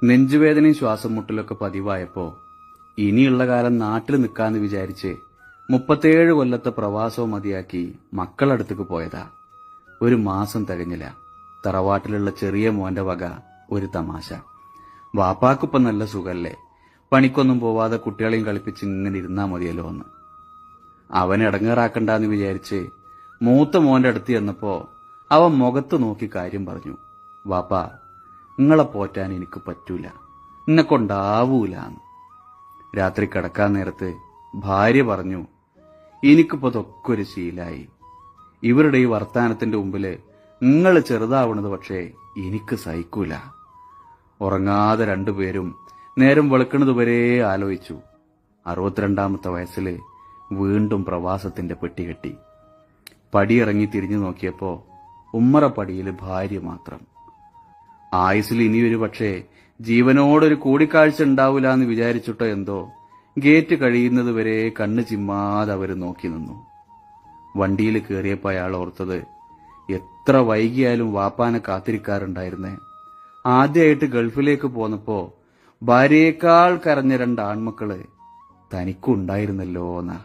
നെഞ്ചുവേദനയും ശ്വാസം മുട്ടലൊക്കെ പതിവായപ്പോ ഇനിയുള്ള കാലം നാട്ടിൽ നിൽക്കാന്ന് വിചാരിച്ച് 37 കൊല്ലത്തെ പ്രവാസവും മതിയാക്കി മക്കളടുത്തേക്ക് പോയതാ. ഒരു മാസം തികഞ്ഞില്ല. തറവാട്ടിലുള്ള ചെറിയ മോന്റെ വക ഒരു തമാശ. വാപ്പാക്കിപ്പം നല്ല സുഖല്ലേ, പണിക്കൊന്നും പോവാതെ കുട്ടികളെയും കളിപ്പിച്ച് ഇങ്ങനെ ഇരുന്നാ മതിയല്ലോ എന്ന്. അവനെ ഇടങ്ങേറാക്കണ്ടെന്ന് വിചാരിച്ച് മൂത്ത മോന്റെ അടുത്ത് ചെന്നപ്പോ അവൻ മുഖത്ത് നോക്കി കാര്യം പറഞ്ഞു. വാപ്പാ, നിങ്ങളെ പോറ്റാൻ എനിക്ക് പറ്റൂല, എന്നെ കൊണ്ടാവൂലാന്ന്. രാത്രി കിടക്കാൻ നേരത്ത് ഭാര്യ പറഞ്ഞു, എനിക്കിപ്പോ ഇതൊക്കെ ഒരു ശീലായി. ഇവരുടെ ഈ വർത്താനത്തിന്റെ മുമ്പില് നിങ്ങൾ ചെറുതാവണത് പക്ഷേ എനിക്ക് സഹിക്കൂല. ഉറങ്ങാതെ രണ്ടുപേരും നേരം വെളുക്കണതുവരെ ആലോചിച്ചു. 62ാമത്തെ വയസ്സില് വീണ്ടും പ്രവാസത്തിന്റെ പെട്ടികെട്ടി. പടിയിറങ്ങി തിരിഞ്ഞു നോക്കിയപ്പോ ഉമ്മറ പടിയിൽ ഭാര്യ മാത്രം. ആയുസിൽ ഇനിയൊരു പക്ഷേ ജീവനോടൊരു കൂടിക്കാഴ്ച ഉണ്ടാവില്ല എന്ന് വിചാരിച്ചിട്ടോ എന്തോ ഗേറ്റ് കഴിയുന്നത് വരെ കണ്ണ് ചിമ്മാതെ അവര് നോക്കി നിന്നു. വണ്ടിയിൽ കയറിയപ്പോ അയാൾ ഓർത്തത്, എത്ര വൈകിയാലും വാപ്പാനെ കാത്തിരിക്കാറുണ്ടായിരുന്നേ. ആദ്യമായിട്ട് ഗൾഫിലേക്ക് പോന്നപ്പോ ഭാര്യയേക്കാൾ കരഞ്ഞ 2 ആൺമക്കള് തനിക്കുണ്ടായിരുന്നല്ലോ എന്നാ.